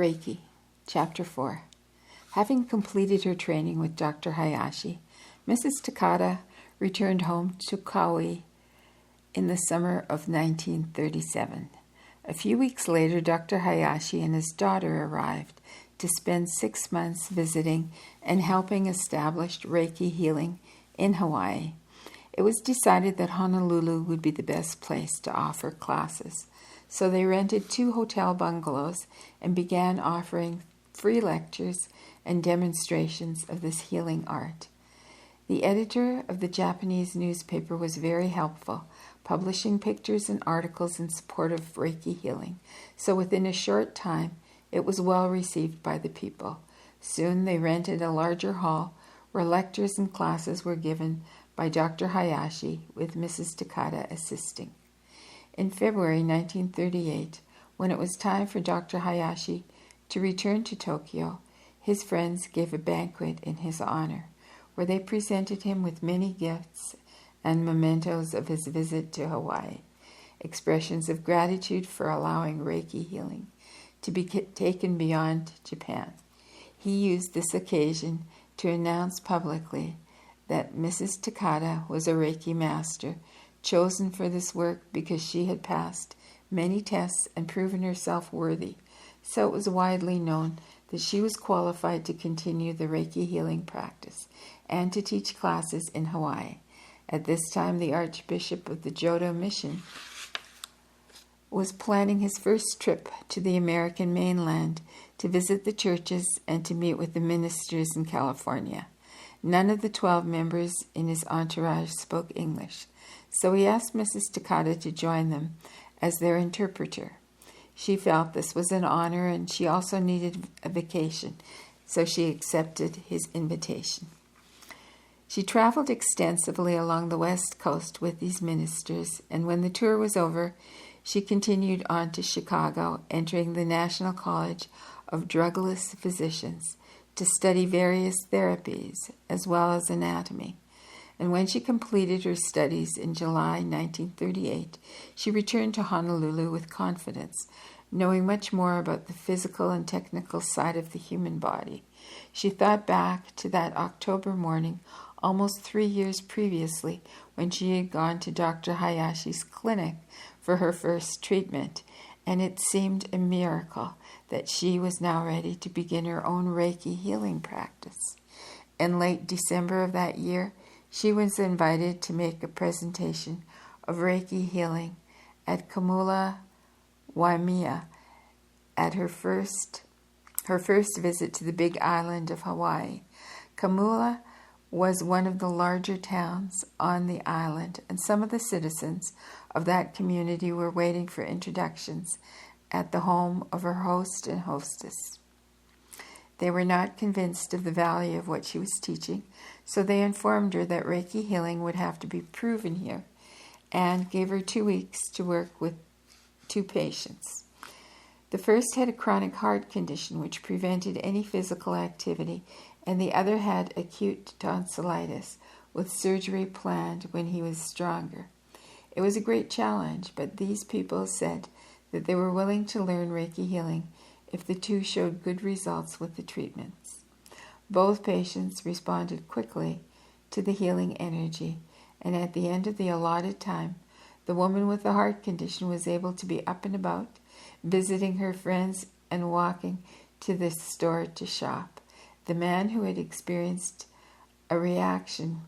Reiki, Chapter 4. Having completed her training with Dr. Hayashi, Mrs. Takata returned home to Kauai in the summer of 1937. A few weeks later, Dr. Hayashi and his daughter arrived to spend 6 months visiting and helping establish Reiki healing in Hawaii. It was decided that Honolulu would be the best place to offer classes, so they rented 2 hotel bungalows and began offering free lectures and demonstrations of this healing art. The editor of the Japanese newspaper was very helpful, publishing pictures and articles in support of Reiki healing, so within a short time it was well received by the people. Soon they rented a larger hall where lectures and classes were given by Dr. Hayashi, with Mrs. Takata assisting. In February 1938, when it was time for Dr. Hayashi to return to Tokyo, his friends gave a banquet in his honor, where they presented him with many gifts and mementos of his visit to Hawaii, expressions of gratitude for allowing Reiki healing to be taken beyond Japan. He used this occasion to announce publicly that Mrs. Takata was a Reiki master, chosen for this work because she had passed many tests and proven herself worthy, so it was widely known that she was qualified to continue the Reiki healing practice and to teach classes in Hawaii. At this time, the Archbishop of the Jodo Mission was planning his first trip to the American mainland to visit the churches and to meet with the ministers in California. None of the 12 members in his entourage spoke English, so he asked Mrs. Takata to join them as their interpreter. She felt this was an honor, and she also needed a vacation, so she accepted his invitation. She traveled extensively along the West Coast with these ministers, and when the tour was over, she continued on to Chicago, entering the National College of Drugless Physicians to study various therapies as well as anatomy. And when she completed her studies in July 1938, she returned to Honolulu with confidence, knowing much more about the physical and technical side of the human body. She thought back to that October morning, almost 3 years previously, when she had gone to Dr. Hayashi's clinic for her first treatment, and it seemed a miracle that she was now ready to begin her own Reiki healing practice. In late December of that year, she was invited to make a presentation of Reiki healing at Kamula Waimea at her first visit to the Big Island of Hawaii. Kamula was one of the larger towns on the island, and some of the citizens of that community were waiting for introductions at the home of her host and hostess. They were not convinced of the value of what she was teaching, so they informed her that Reiki healing would have to be proven here, and gave her 2 weeks to work with 2 patients. The first had a chronic heart condition which prevented any physical activity, and the other had acute tonsillitis, with surgery planned when he was stronger. It was a great challenge, but these people said that they were willing to learn Reiki healing if the 2 showed good results with the treatments. Both patients responded quickly to the healing energy, and at the end of the allotted time, the woman with the heart condition was able to be up and about, visiting her friends and walking to the store to shop. The man who had experienced a reaction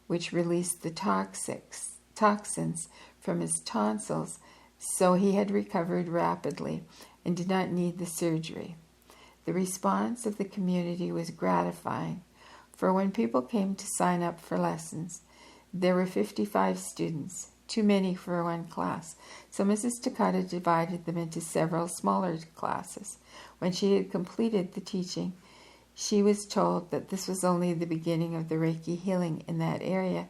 which released the toxins from his tonsils, so he had recovered rapidly and did not need the surgery. The response of the community was gratifying, for when people came to sign up for lessons, there were 55 students, too many for one class, so Mrs. Takata divided them into several smaller classes. When she had completed the teaching, she was told that this was only the beginning of the Reiki healing in that area,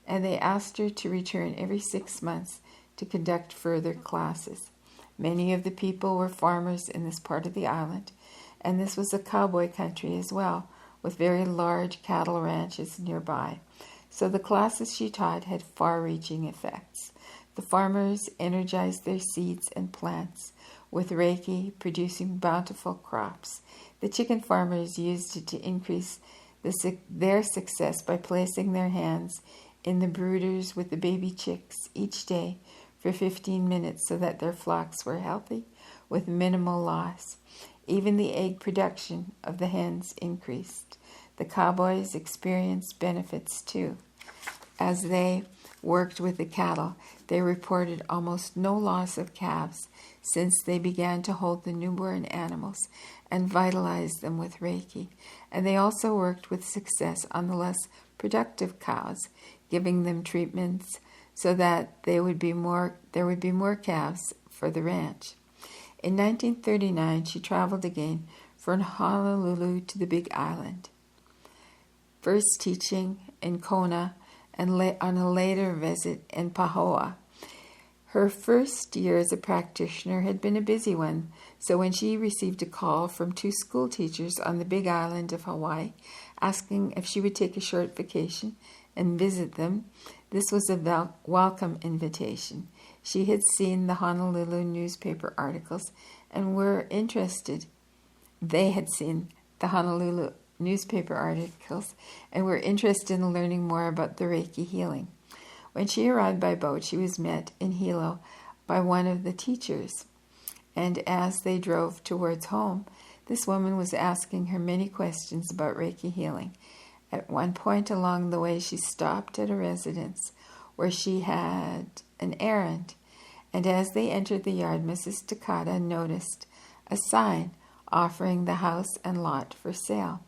and they asked her to return every 6 months to conduct further classes. Many of the people were farmers in this part of the island, and this was a cowboy country as well, with very large cattle ranches nearby. So the classes she taught had far-reaching effects. The farmers energized their seeds and plants with Reiki producing bountiful crops. The chicken farmers used it to increase their success by placing their hands in the brooders with the baby chicks each day for 15 minutes so that their flocks were healthy with minimal loss. Even the egg production of the hens increased. The cowboys experienced benefits too. As they worked with the cattle, they reported almost no loss of calves since they began to hold the newborn animals and vitalize them with Reiki. And they also worked with success on the less productive cows, giving them treatments so that there would be more calves for the ranch. In 1939, she traveled again from Honolulu to the Big Island, first teaching in Kona and on a later visit in Pahoa. Her first year as a practitioner had been a busy one, so when she received a call from 2 school teachers on the Big Island of Hawaii asking if she would take a short vacation and visit them, this was a welcome invitation. She had seen the Honolulu newspaper articles and were interested. They had seen the Honolulu newspaper articles and were interested in learning more about the Reiki healing. When she arrived by boat, she was met in Hilo by one of the teachers, and as they drove towards home, this woman was asking her many questions about Reiki healing. At one point along the way, she stopped at a residence where she had an errand, and as they entered the yard, Mrs. Takata noticed a sign offering the house and lot for sale.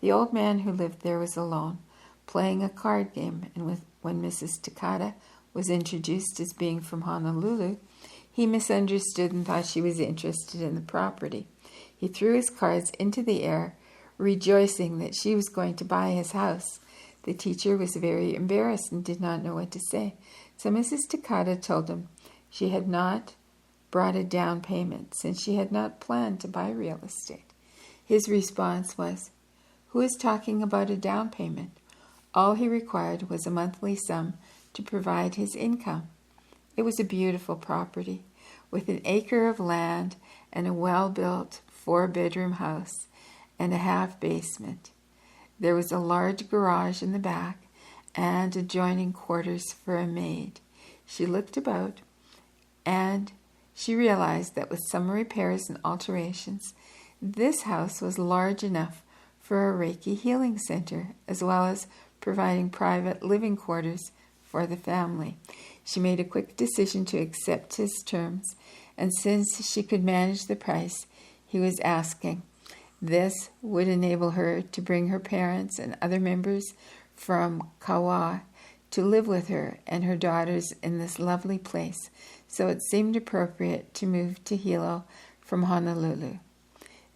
The old man who lived there was alone, playing a card game, and when Mrs. Takata was introduced as being from Honolulu, he misunderstood and thought she was interested in the property. He threw his cards into the air, rejoicing that she was going to buy his house. The teacher was very embarrassed and did not know what to say, so Mrs. Takata told him she had not brought a down payment since she had not planned to buy real estate. His response was, "Who is talking about a down payment? All he required was a monthly sum to provide his income." It was a beautiful property with an acre of land and a well-built 4-bedroom house and a half basement. There was a large garage in the back and adjoining quarters for a maid. She looked about and she realized that with some repairs and alterations, this house was large enough for a Reiki healing center, as well as providing private living quarters for the family. She made a quick decision to accept his terms, and since she could manage the price he was asking, this would enable her to bring her parents and other members from Kauai to live with her and her daughters in this lovely place, so it seemed appropriate to move to Hilo from Honolulu.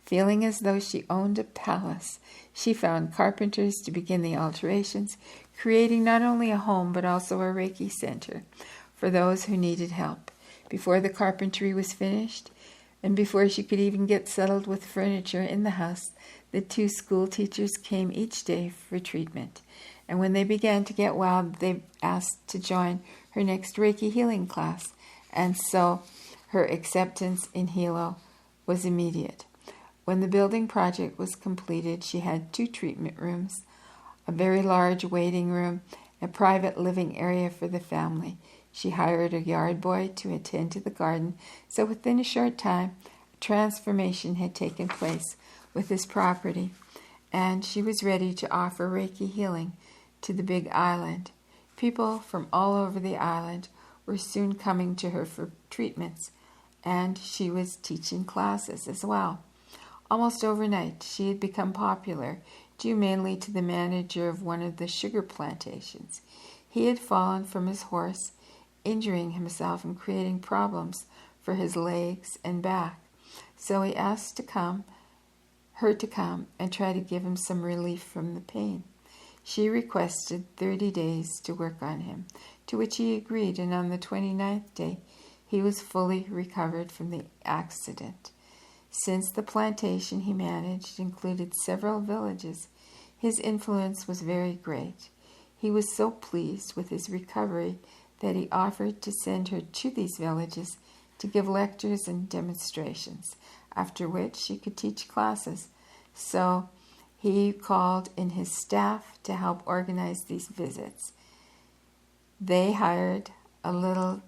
Feeling as though she owned a palace, she found carpenters to begin the alterations, creating not only a home but also a Reiki center for those who needed help. Before the carpentry was finished, and before she could even get settled with furniture in the house, the 2 school teachers came each day for treatment. And when they began to get well, they asked to join her next Reiki healing class, and so her acceptance in Hilo was immediate. When the building project was completed, she had 2 treatment rooms, a very large waiting room, a private living area for the family. She hired a yard boy to attend to the garden, so within a short time, a transformation had taken place with this property, and she was ready to offer Reiki healing to the Big Island. People from all over the island were soon coming to her for treatments, and she was teaching classes as well. Almost overnight, she had become popular, due mainly to the manager of one of the sugar plantations. He had fallen from his horse, injuring himself and creating problems for his legs and back. So he asked her to come and try to give him some relief from the pain. She requested 30 days to work on him, to which he agreed, and on the 29th day, he was fully recovered from the accident. Since the plantation he managed included several villages, his influence was very great. He was so pleased with his recovery that he offered to send her to these villages to give lectures and demonstrations, after which she could teach classes. So he called in his staff to help organize these visits. They hired a little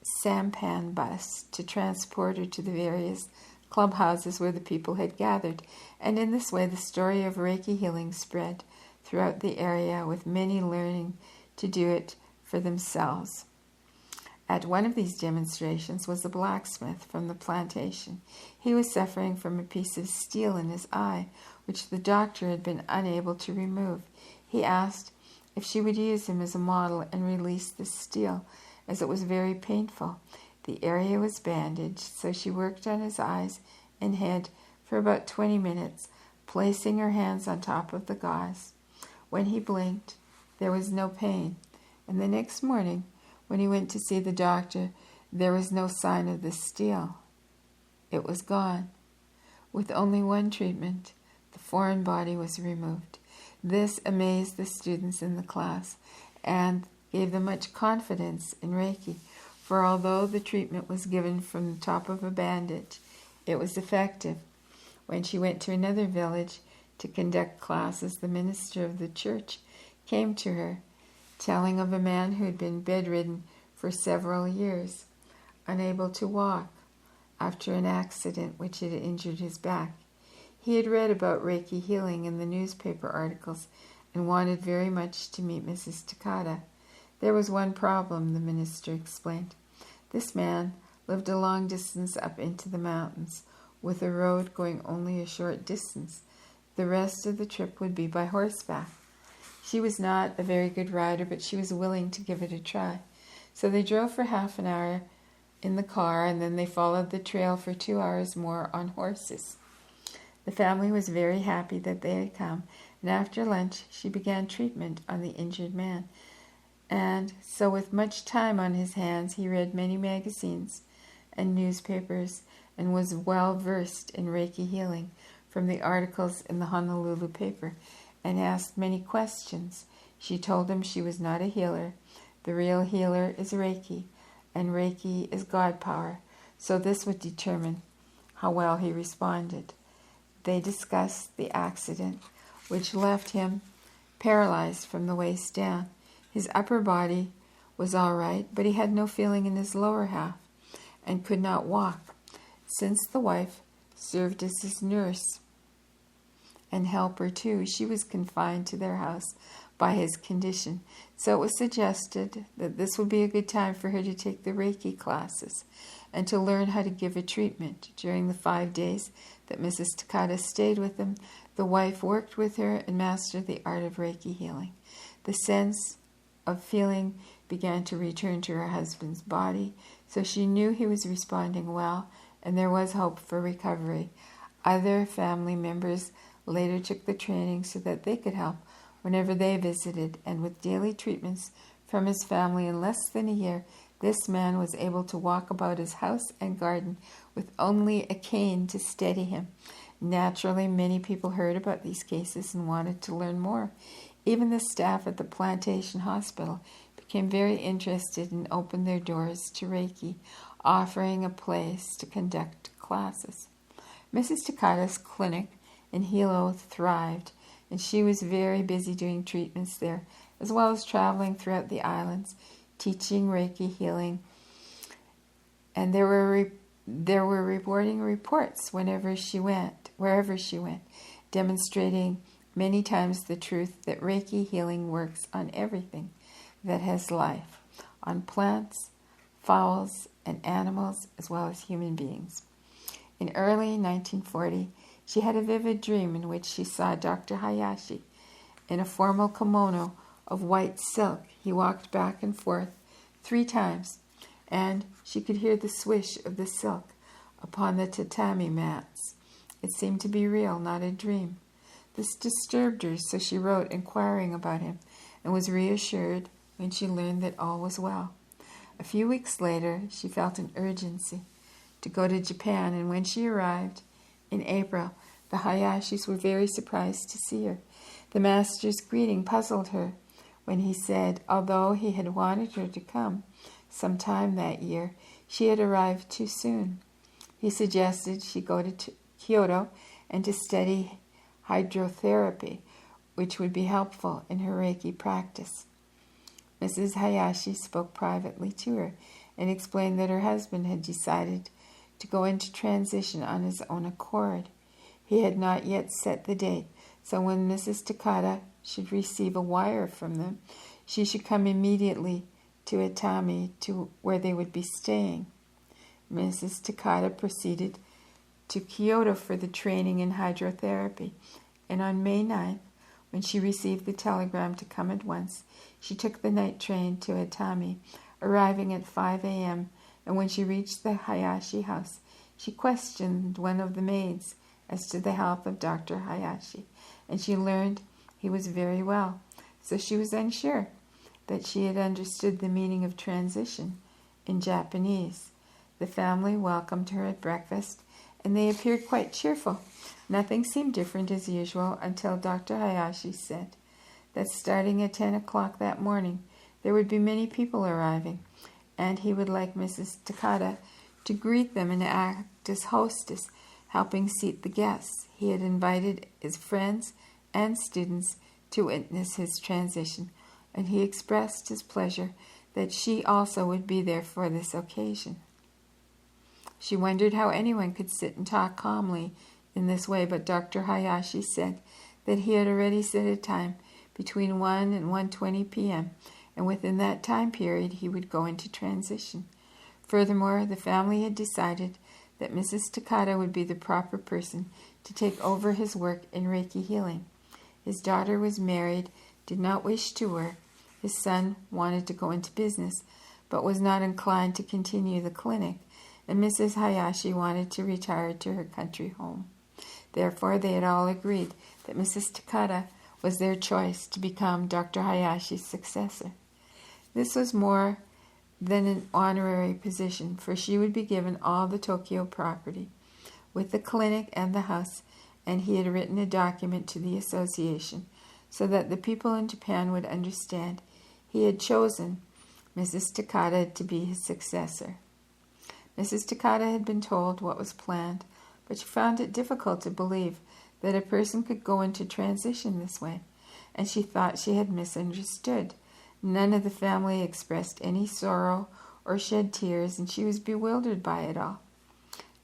sampan bus to transport her to the various clubhouses where the people had gathered, and in this way the story of Reiki healing spread throughout the area, with many learning to do it for themselves. At one of these demonstrations was a blacksmith from the plantation. He was suffering from a piece of steel in his eye, which the doctor had been unable to remove. He asked if she would use him as a model and release the steel, as it was very painful. The area was bandaged, so she worked on his eyes and head for about 20 minutes, placing her hands on top of the gauze. When he blinked, there was no pain, and the next morning, when he went to see the doctor, there was no sign of the steel. It was gone. With only one treatment, the foreign body was removed. This amazed the students in the class and gave them much confidence in Reiki, for although the treatment was given from the top of a bandage, it was effective. When she went to another village to conduct classes, the minister of the church came to her, telling of a man who had been bedridden for several years, unable to walk after an accident which had injured his back. He had read about Reiki healing in the newspaper articles and wanted very much to meet Mrs. Takata. There was one problem, the minister explained. This man lived a long distance up into the mountains, with a road going only a short distance. The rest of the trip would be by horseback. She was not a very good rider, but she was willing to give it a try. So they drove for half an hour in the car, and then they followed the trail for 2 hours more on horses. The family was very happy that they had come, and after lunch she began treatment on the injured man. And so with much time on his hands, he read many magazines and newspapers and was well versed in Reiki healing from the articles in the Honolulu paper, and asked many questions. She told him she was not a healer. The real healer is Reiki, and Reiki is God power, so this would determine how well he responded. They discussed the accident, which left him paralyzed from the waist down. His upper body was all right, but he had no feeling in his lower half and could not walk. Since the wife served as his nurse and helper too, she was confined to their house by his condition. So it was suggested that this would be a good time for her to take the Reiki classes and to learn how to give a treatment. During the 5 days that Mrs. Takata stayed with them, the wife worked with her and mastered the art of Reiki healing. The sense of feeling began to return to her husband's body, so she knew he was responding well, and there was hope for recovery. Other family members later took the training so that they could help whenever they visited, and with daily treatments from his family, in less than a year, this man was able to walk about his house and garden with only a cane to steady him. Naturally, many people heard about these cases and wanted to learn more. Even the staff at the plantation hospital became very interested and opened their doors to Reiki, offering a place to conduct classes. Mrs. Takata's clinic in Hilo thrived, and she was very busy doing treatments there, as well as traveling throughout the islands, teaching Reiki healing. And there were rewarding reports wherever she went, demonstrating many times the truth that Reiki healing works on everything that has life, on plants, fowls, and animals, as well as human beings. In early 1940, she had a vivid dream in which she saw Dr. Hayashi in a formal kimono of white silk. He walked back and forth 3 times, and she could hear the swish of the silk upon the tatami mats. It seemed to be real, not a dream. This disturbed her, so she wrote inquiring about him and was reassured when she learned that all was well. A few weeks later, she felt an urgency to go to Japan, and when she arrived in April, the Hayashis were very surprised to see her. The master's greeting puzzled her when he said, although he had wanted her to come sometime that year, she had arrived too soon. He suggested she go to Kyoto and to study hydrotherapy, which would be helpful in her Reiki practice. Mrs. Hayashi spoke privately to her and explained that her husband had decided to go into transition on his own accord. He had not yet set the date, so when Mrs. Takata should receive a wire from them, she should come immediately to Atami, to where they would be staying. Mrs. Takata proceeded to Kyoto for the training in hydrotherapy, and on May 9th, when she received the telegram to come at once, she took the night train to Atami, arriving at 5 a.m., and when she reached the Hayashi house, she questioned one of the maids as to the health of Dr. Hayashi, and she learned he was very well, so she was unsure that she had understood the meaning of transition in Japanese. The family welcomed her at breakfast, and they appeared quite cheerful. Nothing seemed different as usual until Dr. Hayashi said that starting at 10 o'clock that morning, there would be many people arriving, and he would like Mrs. Takata to greet them and act as hostess, helping seat the guests. He had invited his friends and students to witness his transition, and he expressed his pleasure that she also would be there for this occasion. She wondered how anyone could sit and talk calmly in this way, but Dr. Hayashi said that he had already set a time between 1 and 1:20 p.m., and within that time period he would go into transition. Furthermore, the family had decided that Mrs. Takata would be the proper person to take over his work in Reiki healing. His daughter was married, did not wish to work. His son wanted to go into business, but was not inclined to continue the clinic, and Mrs. Hayashi wanted to retire to her country home. Therefore, they had all agreed that Mrs. Takata was their choice to become Dr. Hayashi's successor. This was more than an honorary position, for she would be given all the Tokyo property, with the clinic and the house, and he had written a document to the association so that the people in Japan would understand he had chosen Mrs. Takata to be his successor. Mrs. Takata had been told what was planned, but she found it difficult to believe that a person could go into transition this way, and she thought she had misunderstood. None of the family expressed any sorrow or shed tears, and she was bewildered by it all.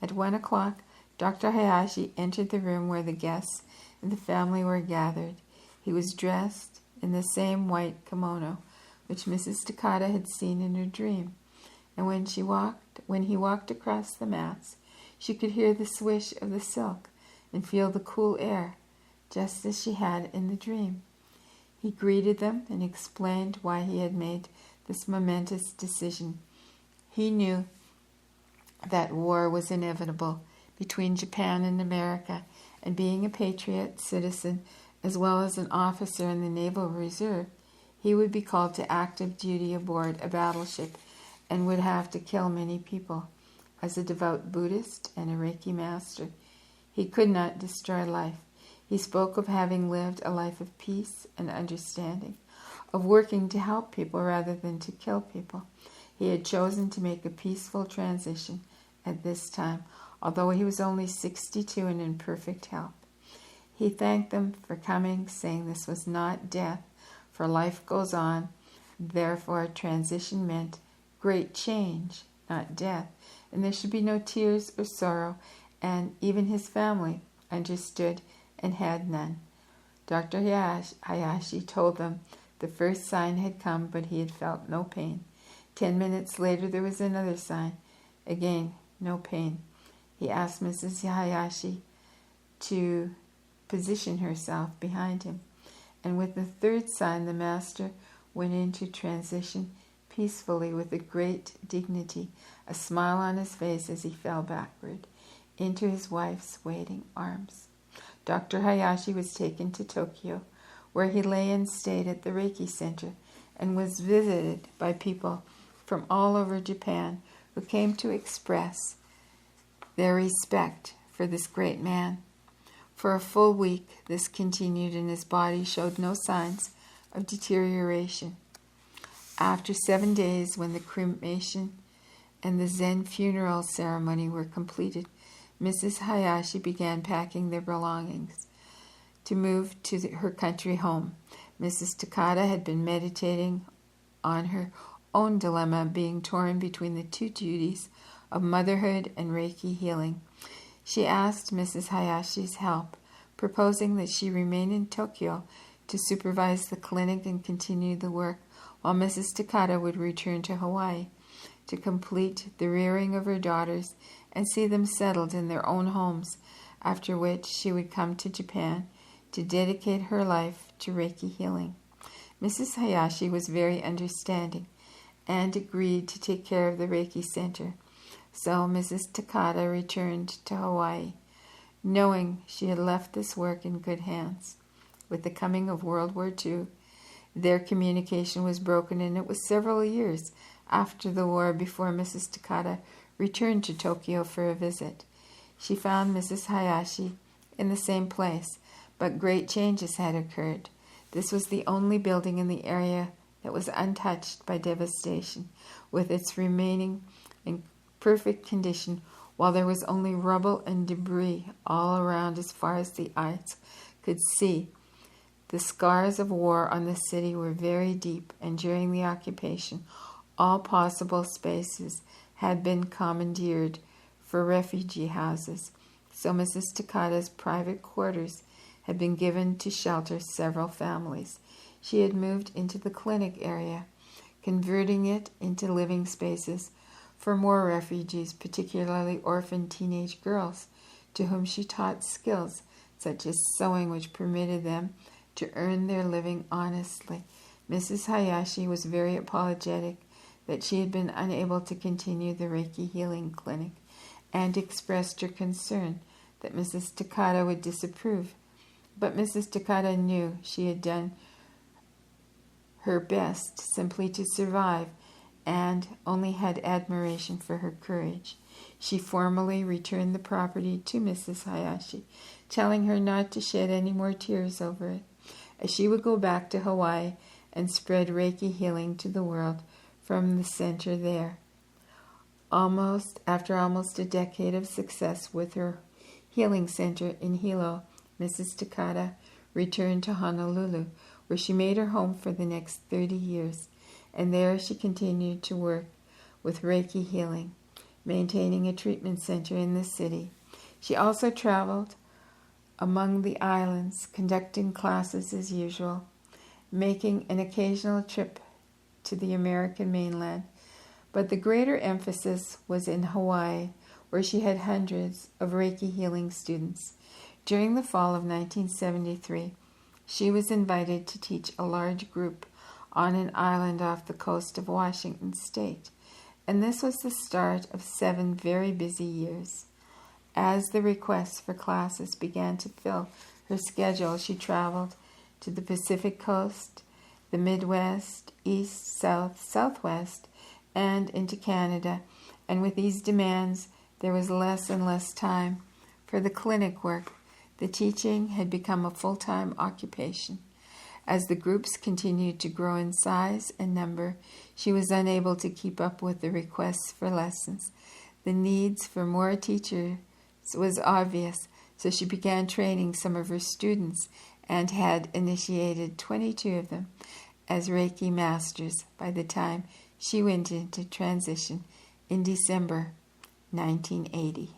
At 1 o'clock, Dr. Hayashi entered the room where the guests and the family were gathered. He was dressed in the same white kimono which Mrs. Takata had seen in her dream, and when he walked across the mats, she could hear the swish of the silk and feel the cool air, just as she had in the dream. He greeted them and explained why he had made this momentous decision. He knew that war was inevitable between Japan and America, and being a patriot citizen as well as an officer in the Naval Reserve, he would be called to active duty aboard a battleship and would have to kill many people. As a devout Buddhist and a Reiki master, he could not destroy life. He spoke of having lived a life of peace and understanding, of working to help people rather than to kill people. He had chosen to make a peaceful transition at this time, although he was only 62 and in perfect health. He thanked them for coming, saying this was not death, for life goes on. Therefore, transition meant great change, not death, and there should be no tears or sorrow, and even his family understood and had none. Dr. Hayashi told them the first sign had come, but he had felt no pain. 10 minutes later, there was another sign. Again, no pain. He asked Mrs. Hayashi to position herself behind him, and with the third sign, the master went into transition peacefully with a great dignity, a smile on his face as he fell backward into his wife's waiting arms. Dr. Hayashi was taken to Tokyo, where he lay and stayed at the Reiki Center and was visited by people from all over Japan who came to express their respect for this great man. For a full week, this continued, and his body showed no signs of deterioration. After 7 days, when the cremation and the Zen funeral ceremony were completed, Mrs. Hayashi began packing their belongings to move to her country home. Mrs. Takata had been meditating on her own dilemma, being torn between the two duties of motherhood and Reiki healing. She asked Mrs. Hayashi's help, proposing that she remain in Tokyo to supervise the clinic and continue the work, while Mrs. Takata would return to Hawaii to complete the rearing of her daughters and see them settled in their own homes, after which she would come to Japan to dedicate her life to Reiki healing. Mrs. Hayashi was very understanding and agreed to take care of the Reiki center, so Mrs. Takata returned to Hawaii, knowing she had left this work in good hands. With the coming of World War II, their communication was broken, and it was several years after the war before Mrs. Takata returned to Tokyo for a visit. She found Mrs. Hayashi in the same place, but great changes had occurred. This was the only building in the area that was untouched by devastation, with its remaining in perfect condition, while there was only rubble and debris all around as far as the eyes could see. The scars of war on the city were very deep, and during the occupation, all possible spaces had been commandeered for refugee houses, so Mrs. Takata's private quarters had been given to shelter several families. She had moved into the clinic area, converting it into living spaces for more refugees, particularly orphan teenage girls, to whom she taught skills such as sewing, which permitted them to earn their living honestly. Mrs. Hayashi was very apologetic that she had been unable to continue the Reiki healing clinic, and expressed her concern that Mrs. Takata would disapprove. But Mrs. Takata knew she had done her best simply to survive, and only had admiration for her courage. She formally returned the property to Mrs. Hayashi, telling her not to shed any more tears over it, as she would go back to Hawaii and spread Reiki healing to the world from the center there. After almost a decade of success with her healing center in Hilo, Mrs. Takata returned to Honolulu, where she made her home for the next 30 years, and there she continued to work with Reiki healing, maintaining a treatment center in the city. She also traveled among the islands, conducting classes as usual, making an occasional trip to the American mainland, but the greater emphasis was in Hawaii, where she had hundreds of Reiki healing students. During the fall of 1973, she was invited to teach a large group on an island off the coast of Washington State, and this was the start of 7 very busy years. As the requests for classes began to fill her schedule, she traveled to the Pacific Coast, the Midwest, East, South, Southwest, and into Canada, and with these demands, there was less and less time for the clinic work. The teaching had become a full-time occupation. As the groups continued to grow in size and number, she was unable to keep up with the requests for lessons. The needs for more teachers was obvious, so she began training some of her students and had initiated 22 of them as Reiki masters by the time she went into transition in December 1980.